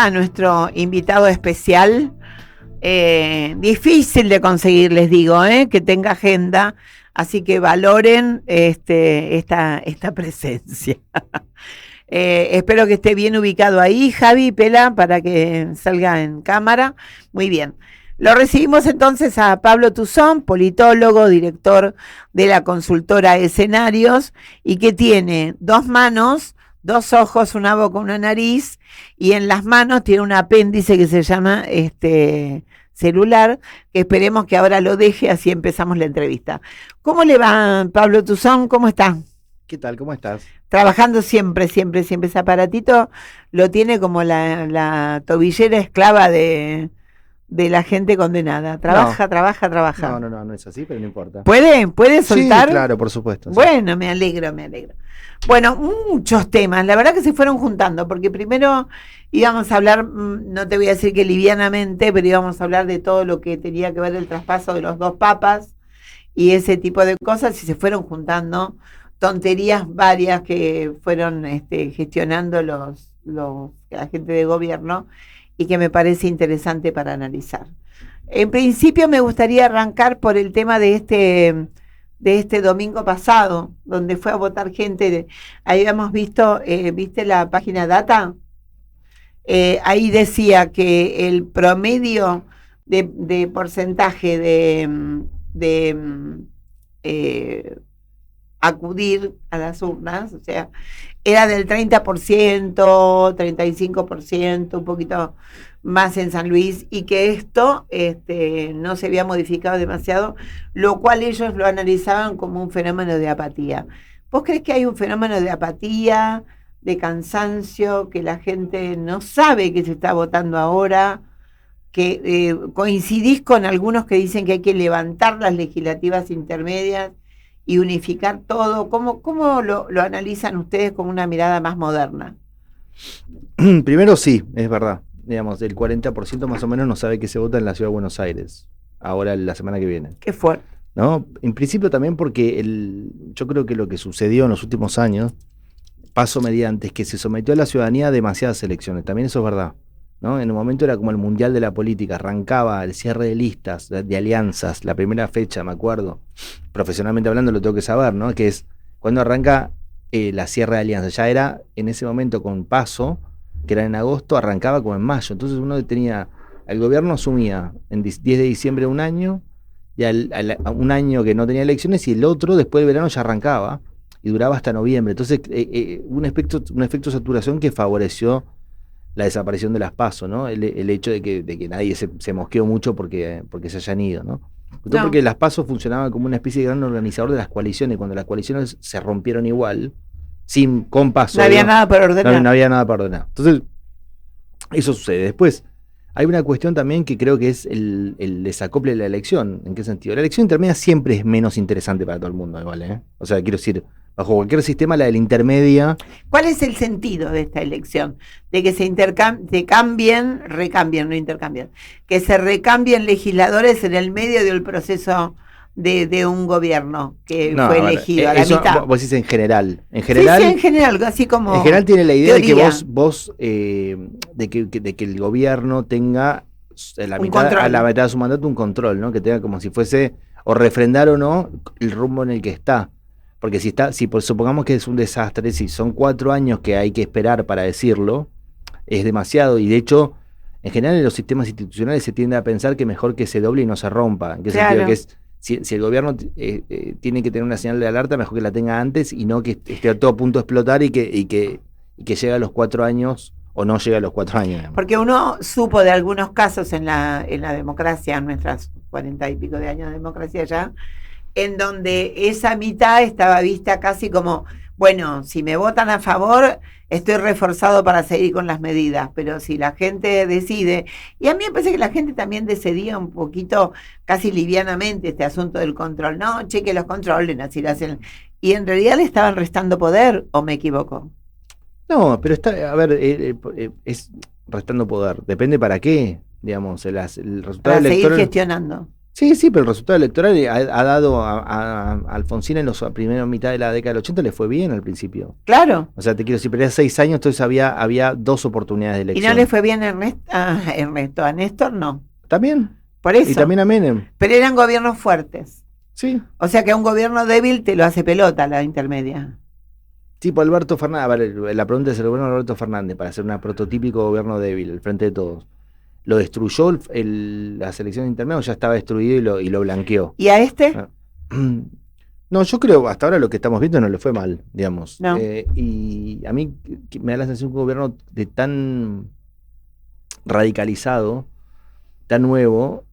A nuestro invitado especial, difícil de conseguir, les digo, que tenga agenda, así que valoren esta presencia. Espero que esté bien ubicado ahí, Javi, Pela, para que salga en cámara. Muy bien. Lo recibimos entonces a Pablo Tuzón, politólogo, director de la consultora Escenarios, y que tiene 2 manos, 2 ojos, una boca, una nariz, y en las manos tiene un apéndice que se llama celular, que esperemos que ahora lo deje, así empezamos la entrevista. ¿Cómo le va, Pablo Tuzón? ¿Cómo está? ¿Qué tal? ¿Cómo estás? Trabajando siempre ese aparatito, lo tiene como la tobillera esclava de la gente condenada. Trabaja. No es así, pero no importa. ¿Puede soltar? Sí, claro, por supuesto. Bueno, sí. Me alegro. Bueno, muchos temas, la verdad que se fueron juntando, porque primero íbamos a hablar, no te voy a decir que livianamente, pero íbamos a hablar de todo lo que tenía que ver el traspaso de los 2 papas y ese tipo de cosas, y se fueron juntando tonterías varias que fueron gestionando la gente de gobierno, y que me parece interesante para analizar. En principio me gustaría arrancar por el tema de este domingo pasado, donde fue a votar gente. Ahí habíamos visto, ¿viste la página Data? Ahí decía que el promedio de porcentaje de acudir a las urnas, o sea, era del 30%, 35%, un poquito más en San Luis, y que esto no se había modificado demasiado, lo cual ellos lo analizaban como un fenómeno de apatía. ¿Vos crees que hay un fenómeno de apatía, de cansancio, que la gente no sabe que se está votando ahora, que coincidís con algunos que dicen que hay que levantar las legislativas intermedias y unificar todo? ¿Cómo lo analizan ustedes con una mirada más moderna? Primero sí, es verdad. Digamos, el 40% más o menos no sabe que se vota en la Ciudad de Buenos Aires, ahora la semana que viene. Qué fuerte. ¿No? En principio también porque yo creo que lo que sucedió en los últimos años, paso mediante, es que se sometió a la ciudadanía a demasiadas elecciones. También eso es verdad, ¿no? En un momento era como el mundial de la política, arrancaba el cierre de listas, de alianzas, la primera fecha, me acuerdo, profesionalmente hablando lo tengo que saber, ¿no? Que es cuando arranca la cierre de alianzas. Ya era en ese momento con paso, que era en agosto, arrancaba como en mayo. Entonces uno tenía, el gobierno asumía en 10 de diciembre un año, y un año que no tenía elecciones, y el otro después del verano ya arrancaba y duraba hasta noviembre. Entonces un efecto de saturación que favoreció la desaparición de las PASO, ¿no? El hecho de que nadie se mosqueó mucho porque se hayan ido, ¿no? No. Porque las PASO funcionaban como una especie de gran organizador de las coaliciones. Cuando las coaliciones se rompieron igual, con PASO, no había nada para ordenar. No había nada para ordenar. Entonces, eso sucede. Después, hay una cuestión también que creo que es el desacople de la elección. ¿En qué sentido? La elección intermedia siempre es menos interesante para todo el mundo, igual, ¿eh? O sea, quiero decir, bajo cualquier sistema, la de la intermedia. ¿Cuál es el sentido de esta elección? De que se que se recambien legisladores en el medio del proceso de un gobierno que fue elegido a la mitad. Vos decís en general. Sí, en general, así como. En general tiene la idea teoría. De que vos de que el gobierno tenga a la mitad de su mandato un control, ¿no? Que tenga como si fuese, o refrendar o no, el rumbo en el que está. Porque si supongamos que es un desastre, si son 4 años que hay que esperar para decirlo, es demasiado. Y de hecho, en general en los sistemas institucionales se tiende a pensar que mejor que se doble y no se rompa. ¿En qué sentido? Que es, si el gobierno tiene que tener una señal de alerta, mejor que la tenga antes y no que esté a todo punto de explotar y que llegue a los 4 años o no llegue a los 4 años. Digamos. Porque uno supo de algunos casos en la democracia, en nuestras 40 y pico de años de democracia ya, en donde esa mitad estaba vista casi como, bueno, si me votan a favor, estoy reforzado para seguir con las medidas, pero si la gente decide, y a mí me parece que la gente también decidía un poquito, casi livianamente, este asunto del control, no, cheque los controlen, así lo hacen, y en realidad le estaban restando poder, ¿o me equivoco? No, pero es restando poder, depende para qué, digamos, el resultado para electoral. Seguir gestionando. Sí, pero el resultado electoral ha dado a Alfonsín en la primera mitad de la década del 80 le fue bien al principio. Claro. O sea, te quiero decir, pero era 6 años, entonces había 2 oportunidades de elección. Y no le fue bien a Ernesto, a Néstor no. También. Por eso. Y también a Menem. Pero eran gobiernos fuertes. Sí. O sea que un gobierno débil te lo hace pelota la intermedia. Tipo Alberto Fernández, a ver, la pregunta es el gobierno de Alberto Fernández, para hacer un prototípico gobierno débil, el frente de todos. ¿Lo destruyó las elecciones intermedias o ya estaba destruido y lo blanqueó? ¿Y a este? No, yo creo, hasta ahora lo que estamos viendo no le fue mal, digamos. No. Y a mí me da la sensación que un gobierno de tan radicalizado, tan nuevo,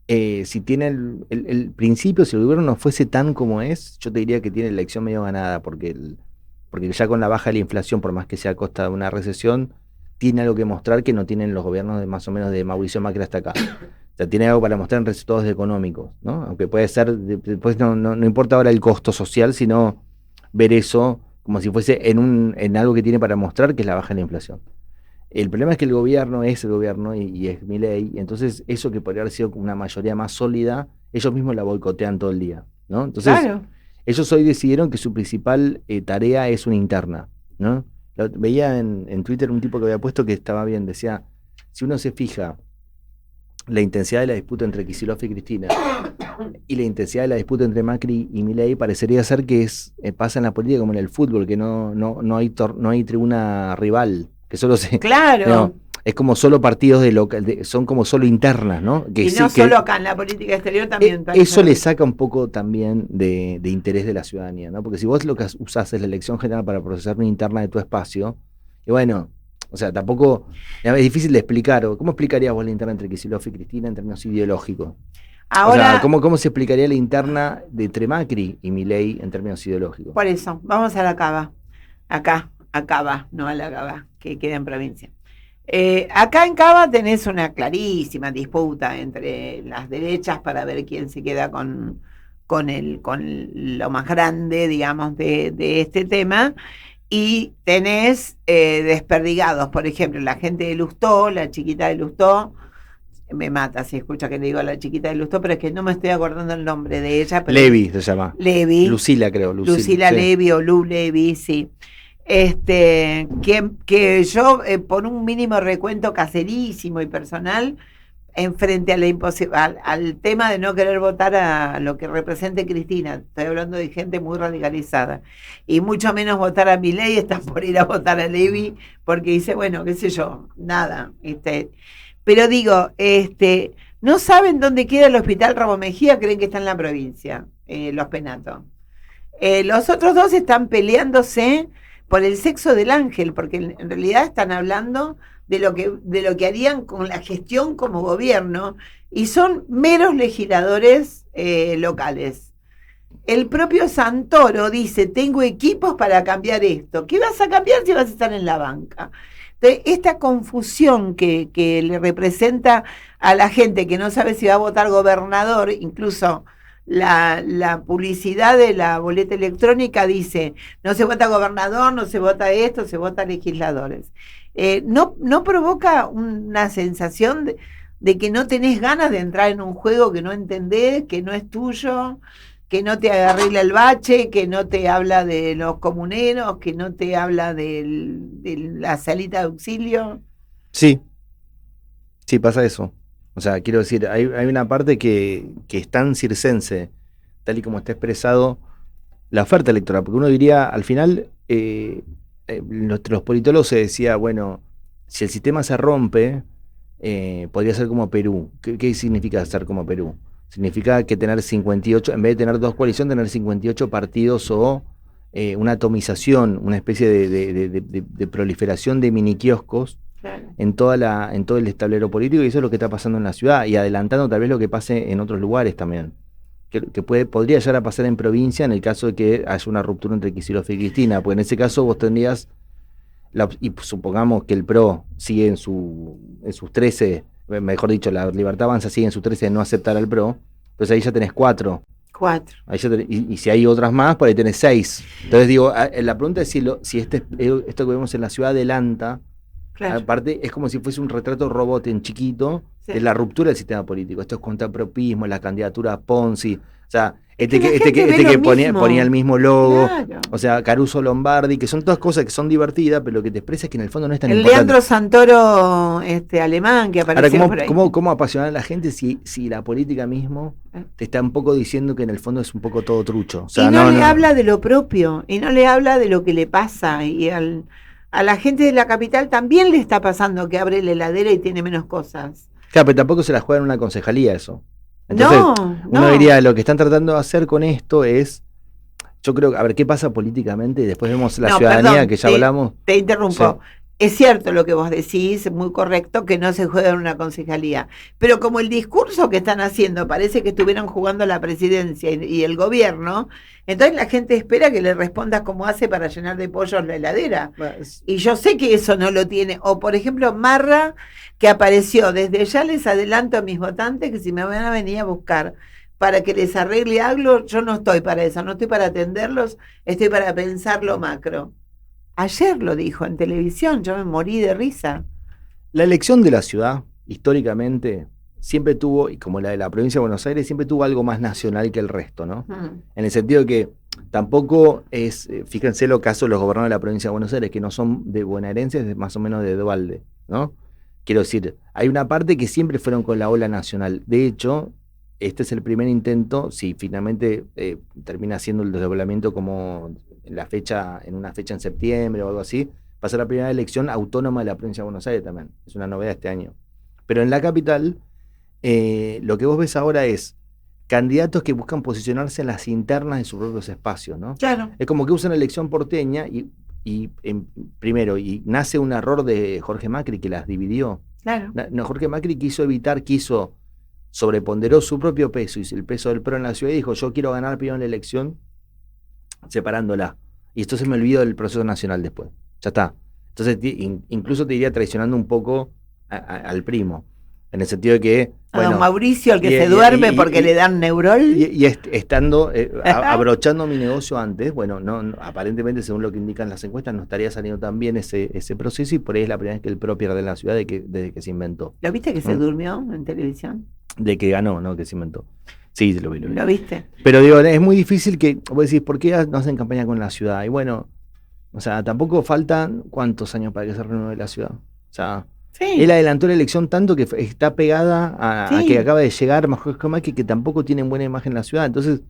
si tiene el principio, si el gobierno no fuese tan como es, yo te diría que tiene la elección medio ganada, porque ya con la baja de la inflación, por más que sea a costa de una recesión, tiene algo que mostrar que no tienen los gobiernos de más o menos de Mauricio Macri hasta acá. O sea, tiene algo para mostrar en resultados económicos, ¿no? Aunque puede ser, después no importa ahora el costo social, sino ver eso como si fuese en algo que tiene para mostrar, que es la baja de la inflación. El problema es que el gobierno es el gobierno y es Milei, y entonces eso que podría haber sido una mayoría más sólida, ellos mismos la boicotean todo el día, ¿no? Entonces, claro. Ellos hoy decidieron que su principal tarea es una interna, ¿no? Veía en Twitter un tipo que había puesto que estaba bien, decía, si uno se fija la intensidad de la disputa entre Kicillof y Cristina y la intensidad de la disputa entre Macri y Milei, parecería ser que pasa en la política como en el fútbol, que no hay tribuna rival, que solo se... Claro. No, es como solo partidos son como solo internas, ¿no? Que y no solo acá en la política exterior también. Eso le saca un poco también de interés de la ciudadanía, ¿no? Porque si vos lo que usás es la elección general para procesar una interna de tu espacio, y bueno, o sea, tampoco es difícil de explicar. ¿Cómo explicarías vos la interna entre Kicillof y Cristina en términos ideológicos? Ahora, o sea, ¿cómo se explicaría la interna de entre Macri y Milei en términos ideológicos? Por eso, vamos a la Cava. Acá, no a la Cava, que queda en provincia. Acá en Cava tenés una clarísima disputa entre las derechas para ver quién se queda con lo más grande, digamos, de este tema, y tenés desperdigados, por ejemplo, la gente de Lustó, la chiquita de Lustó, me mata si escucha que le digo a la chiquita de Lustó, pero es que no me estoy acordando el nombre de ella. Pero Levi se llama. Levi. Lucila, creo. Lucila sí. Levi o Lu Levi, sí. Que yo, por un mínimo recuento caserísimo y personal, enfrente a al tema de no querer votar a lo que represente Cristina, estoy hablando de gente muy radicalizada, y mucho menos votar a Milei, está por ir a votar a Levi, porque dice, bueno, qué sé yo, nada. Pero digo, no saben dónde queda el hospital Ramos Mejía, creen que está en la provincia, los Penatos. Los otros dos están peleándose por el sexo del ángel, porque en realidad están hablando de lo que harían con la gestión como gobierno, y son meros legisladores locales. El propio Santoro dice, tengo equipos para cambiar esto. ¿Qué vas a cambiar si vas a estar en la banca? Entonces, esta confusión que le representa a la gente que no sabe si va a votar gobernador, incluso la publicidad de la boleta electrónica dice, no se vota gobernador, no se vota esto, se vota legisladores. ¿No provoca una sensación de que no tenés ganas de entrar en un juego que no entendés, que no es tuyo, que no te arregla el bache, que no te habla de los comuneros, que no te habla de la salita de auxilio? Sí, pasa eso. O sea, quiero decir, hay una parte que es tan circense, tal y como está expresado la oferta electoral, porque uno diría, al final, los politólogos se decía, bueno, si el sistema se rompe, podría ser como Perú. ¿Qué significa ser como Perú? Significa que tener 58, en vez de tener 2 coaliciones, tener 58 partidos o una atomización, una especie de proliferación de mini kioscos. Claro. En todo el tablero político, y eso es lo que está pasando en la ciudad, y adelantando tal vez lo que pase en otros lugares también, que podría llegar a pasar en provincia en el caso de que haya una ruptura entre Kicillof y Cristina, porque en ese caso vos tendrías, y supongamos que el PRO sigue en sus 13, mejor dicho, la Libertad Avanza sigue en sus 13 de no aceptar al PRO, pues ahí ya tenés 4. Ahí ya y si hay otras más, por ahí tenés 6. Entonces digo, la pregunta es si esto que vemos en la ciudad adelanta Claro. Aparte, es como si fuese un retrato robot en chiquito Sí. de la ruptura del sistema político. Esto es contrapropismo, la candidatura Ponzi. O sea, que la gente ve lo mismo. ponía el mismo logo. Claro. O sea, Caruso Lombardi, que son todas cosas que son divertidas, pero lo que te expresa es que en el fondo no es tan El importante. Leandro Santoro alemán que Ahora, apareció por ahí. ¿cómo apasionar a la gente si la política mismo te está un poco diciendo que en el fondo es un poco todo trucho? O sea, y no le habla de lo propio, y no le habla de lo que le pasa. Y a la gente de la capital también le está pasando que abre la heladera y tiene menos cosas. Claro, pero tampoco se la juega en una concejalía eso. Entonces, uno diría, lo que están tratando de hacer con esto es, yo creo, a ver, ¿qué pasa políticamente? Y después vemos la ciudadanía, perdón, que ya hablamos. Te interrumpo. Sí. Es cierto lo que vos decís, muy correcto, que no se juega en una concejalía. Pero como el discurso que están haciendo parece que estuvieran jugando la presidencia y el gobierno, entonces la gente espera que le respondas cómo hace para llenar de pollos la heladera. Y yo sé que eso no lo tiene. O por ejemplo, Marra, que apareció, desde ya les adelanto a mis votantes que si me van a venir a buscar para que les arregle algo, yo no estoy para eso, no estoy para atenderlos, estoy para pensar lo macro. Ayer lo dijo en televisión, yo me morí de risa. La elección de la ciudad, históricamente, siempre tuvo, y como la de la provincia de Buenos Aires, siempre tuvo algo más nacional que el resto, ¿no? En el sentido de que tampoco es, fíjense los casos de los gobernadores de la provincia de Buenos Aires, que no son de bonaerenses, es más o menos de Duhalde, ¿no? Quiero decir, hay una parte que siempre fueron con la ola nacional. De hecho, este es el primer intento, si finalmente termina siendo el desdoblamiento como en una fecha en septiembre o algo así, va a ser la primera elección autónoma de la provincia de Buenos Aires también. Es una novedad este año. Pero en la capital, lo que vos ves ahora es candidatos que buscan posicionarse en las internas de sus propios espacios, ¿no? Claro. Es como que usan la elección porteña primero, y nace un error de Jorge Macri que las dividió. Claro. No, Jorge Macri sobreponderó su propio peso y el peso del PRO en la ciudad y dijo, yo quiero ganar primero en la elección separándola. Y esto se me olvidó del proceso nacional después. Ya está. Entonces, incluso te iría traicionando un poco al primo. En el sentido de que... A don Mauricio, el que se duerme porque le dan Neurol. Y estando, abrochando mi negocio antes, bueno, no, aparentemente, según lo que indican las encuestas, no estaría saliendo tan bien ese proceso y por ahí es la primera vez que el PRO pierde en la ciudad desde que se inventó. ¿Lo viste que se durmió en televisión? De que ganó, ¿no? Que se inventó. Sí, lo vi. ¿Lo viste? Pero digo, es muy difícil que, vos decís, ¿por qué no hacen campaña con la ciudad? Y bueno, o sea, tampoco faltan cuántos años para que se renueve la ciudad. O sea, sí. Él adelantó la elección tanto que está pegada a que acaba de llegar Jorge Macri, que tampoco tienen buena imagen en la ciudad. Entonces,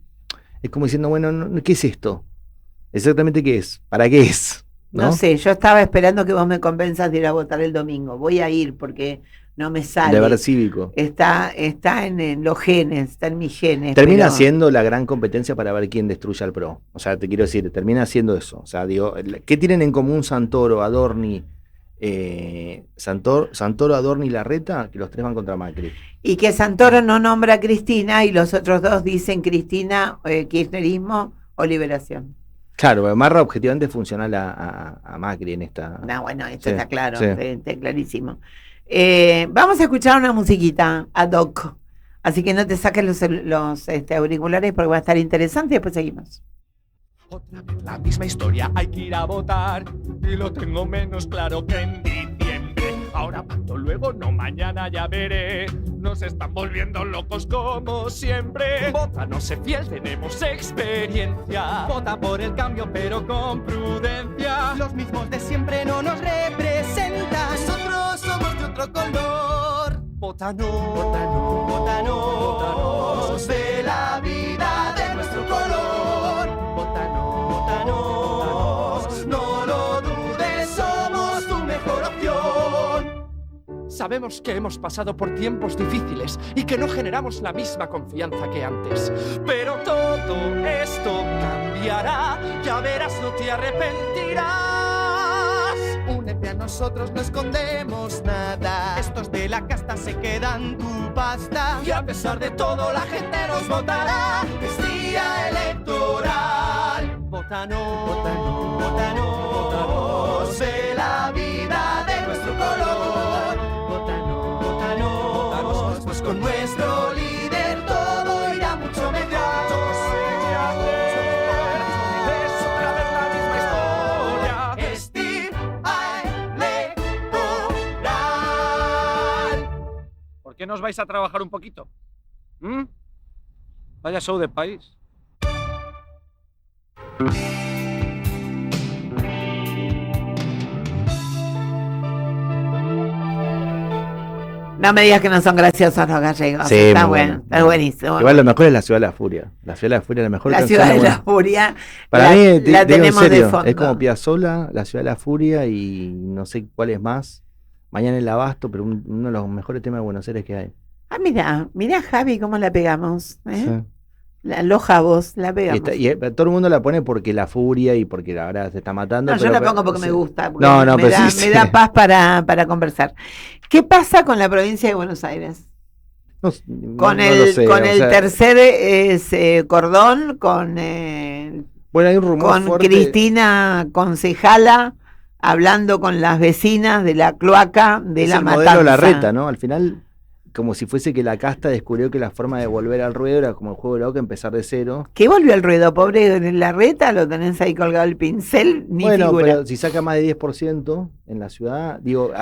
es como diciendo, bueno, ¿qué es esto? Exactamente qué es, ¿para qué es? No sé, yo estaba esperando que vos me convenzas de ir a votar el domingo. Voy a ir porque no me sale. Deber cívico. Está en los genes, está en mis genes. Termina siendo la gran competencia para ver quién destruye al PRO. O sea, te quiero decir, termina siendo eso. O sea, digo, ¿qué tienen en común Santoro, Adorni, Santoro, Adorni y Larreta? Que los tres van contra Macri. Y que Santoro no nombra a Cristina y los otros dos dicen Cristina, kirchnerismo o liberación. Claro, Marra objetivamente es funcional a Macri en esta... No, bueno, esto está claro, está clarísimo. Vamos a escuchar una musiquita ad hoc, así que no te saques los auriculares porque va a estar interesante y después seguimos. Otra vez la misma historia, hay que ir a votar y lo tengo menos claro que en diciembre. Ahora pacto, luego no, mañana ya veré. Nos están volviendo locos como siempre. Vota, no sé fiel, tenemos experiencia. Vota por el cambio pero con prudencia. Los mismos de siempre no nos representan. Nosotros somos de otro color. Vota no, vota no, vota no. Votanos de la vida de nuestro color. Vota no, vota no. No lo dudes, somos tu mejor opción. Sabemos que hemos pasado por tiempos difíciles y que no generamos la misma confianza que antes. Pero todo esto cambiará, ya verás, no te arrepentirás. Únete a nosotros, no escondemos nada. Estos de la casta se quedan tu pasta. Y a pesar de todo la gente nos votará. Es día electoral. Vota no, vota no, vota no. Votanos de la vida de nuestro color. Votanos, pues con nuestro líder todo irá mucho mejor. Es otra vez la misma historia. Es día electoral. ¿Que no os vais a trabajar un poquito? Vaya show de país. No me digas que no son graciosos los gallegos. Sí, Está muy bueno, está buenísimo. Igual lo mejor es La Ciudad de la Furia. La Ciudad de la Furia es la mejor La canción. Ciudad de la Furia. Para mí, la digo en tenemos serio, de fondo. es como Piazzolla, La Ciudad de la Furia y no sé cuál es más. Mañana el Abasto, pero uno de los mejores temas de Buenos Aires que hay. Ah, mira Javi, cómo la pegamos. Sí. Los Javos, la pegamos. Todo el mundo la pone porque la furia y porque ahora se está matando. No, pero, yo la pongo porque sí. me gusta. Porque No, me da, sí, me da paz para conversar. ¿Qué pasa con la provincia de Buenos Aires? Con el tercer cordón, bueno, hay un rumor con fuerte. Cristina concejala hablando con las vecinas de la cloaca de la el Matanza. modelo Larreta, ¿no? Al final, como si fuese que la casta descubrió que la forma de volver al ruedo era como el juego de la oca, empezar de cero. ¿Qué volvió al ruedo? Pobre en Larreta, lo tenés ahí colgado el pincel, ni bueno, figura. pero si saca más de 10% en la ciudad, digo,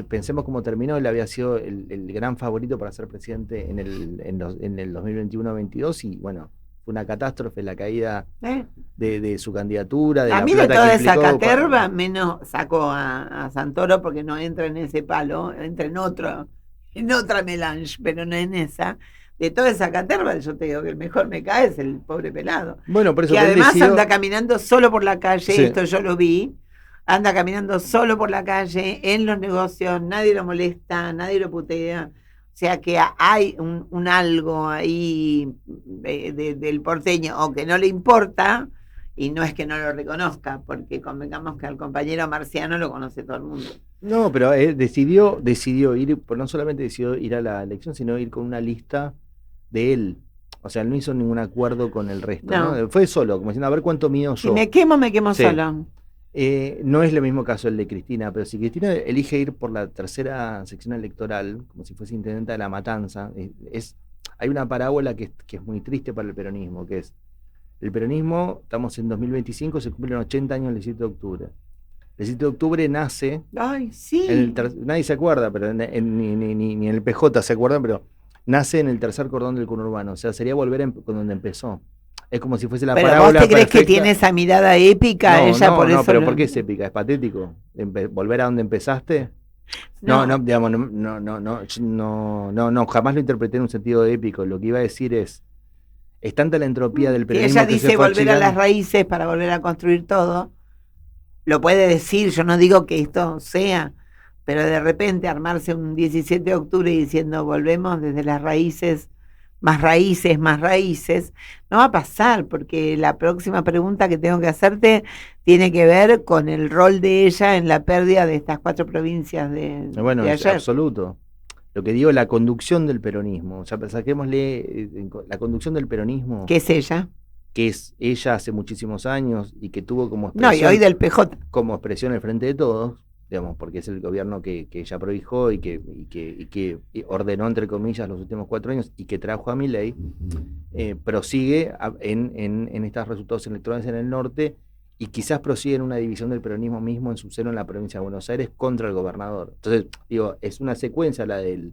pensemos cómo terminó, él había sido el gran favorito para ser presidente en el 2021-22 y bueno, fue una catástrofe la caída de su candidatura, de a la mí de plata toda que esa implicó caterva, menos saco a Santoro porque no entra en ese palo, entra en otra melange, pero no en esa. De toda esa caterva, yo te digo que el mejor me cae es el pobre pelado. Bueno, por eso que además decidió... anda caminando solo por la calle, Sí. Esto yo lo vi, anda caminando solo por la calle, en los negocios, nadie lo molesta, nadie lo putea. O sea que hay un algo ahí del porteño, o que no le importa, y no es que no lo reconozca, porque convengamos que al compañero Marciano lo conoce todo el mundo. No, pero decidió ir, pues no solamente decidió ir a la elección, sino ir con una lista de él. O sea, él no hizo ningún acuerdo con el resto, ¿no? Fue solo, como diciendo, a ver cuánto mío yo. Si me quemo Sí. solo. No es el mismo caso el de Cristina, pero si Cristina elige ir por la tercera sección electoral, como si fuese intendenta de La Matanza, hay una parábola que es muy triste para el peronismo, que es, el peronismo, estamos en 2025, se cumplen 80 años el 17 de octubre. El 17 de octubre nace, Ay, sí. nadie se acuerda, pero ni en el PJ se acuerdan, pero nace en el tercer cordón del conurbano, o sea, sería volver con donde empezó. Es como si fuese la pero parábola ¿vos te crees perfecta. que tiene esa mirada épica? Ella por eso pero ¿por qué es épica? ¿Es patético? ¿Volver a donde empezaste? No, digamos, no, jamás lo interpreté en un sentido épico. Lo que iba a decir es tanta la entropía del que peronismo ella que dice se fue volver a achicando. las raíces para volver a construir todo. Lo puede decir, yo no digo que esto sea, pero de repente armarse un 17 de octubre diciendo volvemos desde las raíces, más raíces, no va a pasar, porque la próxima pregunta que tengo que hacerte tiene que ver con el rol de ella en la pérdida de estas 4 provincias de Es ayer. absoluto. Lo que digo, la conducción del peronismo, o sea, saquémosle la conducción del peronismo, ¿Qué es ella? que es ella hace muchísimos años y que tuvo como No, y hoy del PJ. como expresión el Frente de Todos, digamos, porque es el gobierno que ella prohijó y que ordenó, entre comillas, los últimos 4 años y que trajo a Milei, prosigue en estos resultados electorales en el norte y quizás prosigue en una división del peronismo mismo en su seno en la provincia de Buenos Aires contra el gobernador. Entonces, digo, es una secuencia la del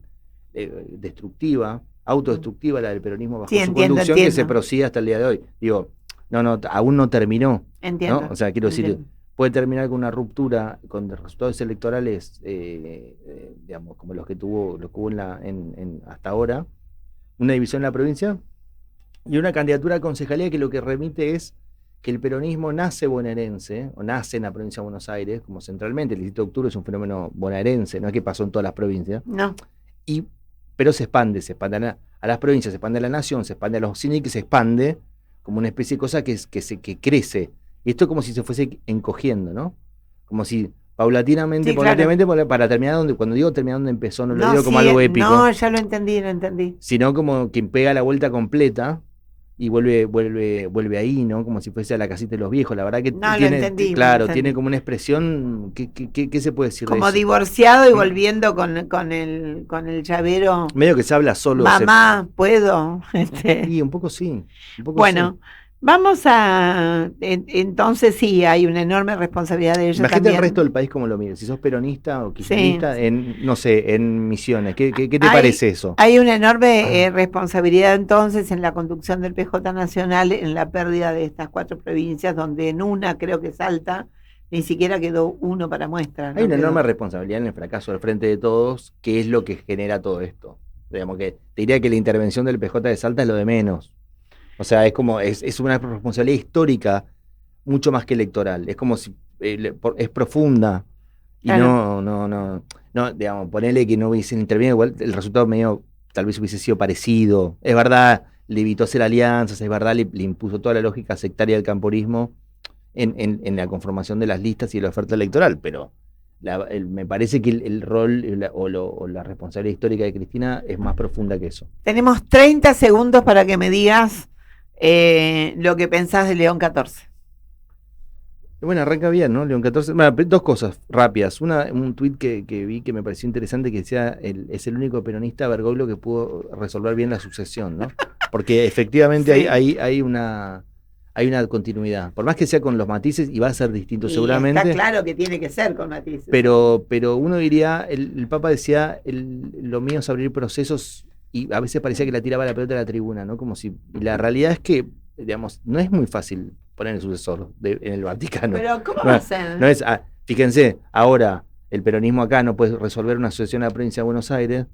destructiva, autodestructiva la del peronismo bajo su conducción que se prosigue hasta el día de hoy. Digo, aún no terminó. Entiendo. ¿no? O sea, quiero decir, puede terminar con una ruptura con resultados electorales, digamos, como los que hubo hasta ahora, una división en la provincia y una candidatura a concejalía que lo que remite es que el peronismo nace bonaerense, o nace en la provincia de Buenos Aires, como centralmente, el 17 de octubre es un fenómeno bonaerense, no es que pasó en todas las provincias. No. Pero se expande a las provincias, se expande a la nación, se expande a los cines, que se expande como una especie de cosa que crece. Y esto es como si se fuese encogiendo, ¿no? Como si paulatinamente, sí, claro. para terminar cuando digo terminar donde empezó, no lo digo como algo épico. No, ya lo entendí. Sino como quien pega la vuelta completa y vuelve ahí, ¿no? Como si fuese a la casita de los viejos. La verdad que tiene como una expresión, ¿qué se puede decir como de eso? divorciado y volviendo con el llavero. Medio que se habla solo. Mamá, ¿puedo? Y un poco sí. Bueno, Entonces sí, hay una enorme responsabilidad de ellos Imagínate también. el resto del país como lo mira. Si sos peronista o kirchnerista, Sí. no sé, en Misiones, ¿qué te Hay, parece eso? hay una enorme responsabilidad entonces en la conducción del PJ Nacional, en la pérdida de estas 4 provincias, donde en una, creo que Salta, ni siquiera quedó uno para muestra. Hay No una quedó. enorme responsabilidad en el fracaso del Frente de Todos, que es lo que genera todo esto. Digamos que te diría que la intervención del PJ de Salta es lo de menos. O sea, es una responsabilidad histórica mucho más que electoral. Es como si es profunda y Claro. no, digamos, ponele que no hubiesen intervenido, igual el resultado medio tal vez hubiese sido parecido. Es verdad, le evitó hacer alianzas, es verdad, le impuso toda la lógica sectaria del camporismo en la conformación de las listas y la oferta electoral, pero me parece que el rol o la responsabilidad histórica de Cristina es más profunda que eso. Tenemos 30 segundos para que me digas lo que pensás de León 14. Bueno, arranca bien, ¿no? León 14. Bueno, dos cosas rápidas. Un tuit que vi que me pareció interesante que decía, es el único peronista Bergoglio que pudo resolver bien la sucesión, ¿no? Porque efectivamente Sí. hay una continuidad. Por más que sea con los matices, y va a ser distinto Y seguramente. está claro que tiene que ser con matices. Pero uno diría, el Papa decía, lo mío es abrir procesos, y a veces parecía que la tiraba la pelota a la tribuna, ¿no? Como si, y la realidad es que, digamos, no es muy fácil poner el sucesor en el Vaticano. Pero ¿cómo va a ser? No es, fíjense, ahora el peronismo acá no puede resolver una sucesión a la provincia de Buenos Aires,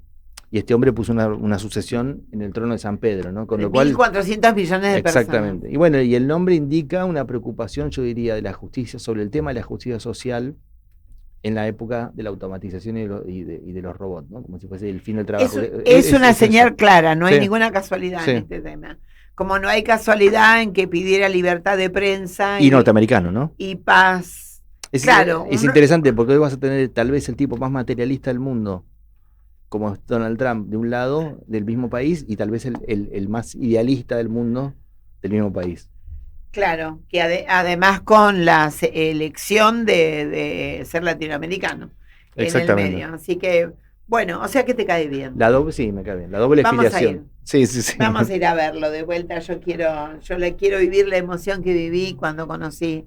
y este hombre puso una sucesión en el trono de San Pedro, ¿no? Con lo cual, 1.400 millones de personas. exactamente. Y bueno, y el nombre indica una preocupación, yo diría, de la justicia, sobre el tema de la justicia social en la época de la automatización y de los robots, ¿no? Como si fuese el fin del trabajo. Es una señal eso. clara, no hay Sí. ninguna casualidad Sí. en este tema. Como no hay casualidad en que pidiera libertad de prensa Y norteamericano, ¿no? y paz. Es Claro, interesante porque hoy vas a tener tal vez el tipo más materialista del mundo, como es Donald Trump, de un lado del mismo país, y tal vez el más idealista del mundo del mismo país. Claro, que además con la elección de ser latinoamericano en el Exactamente. medio. Así que, bueno, o sea que te cae bien. Sí, me cae bien. La doble Vamos a filiación. ir. Sí. Vamos a ir a verlo de vuelta. Yo le quiero vivir la emoción que viví cuando conocí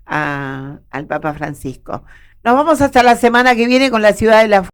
al Papa Francisco. Nos vamos hasta la semana que viene con la Ciudad de la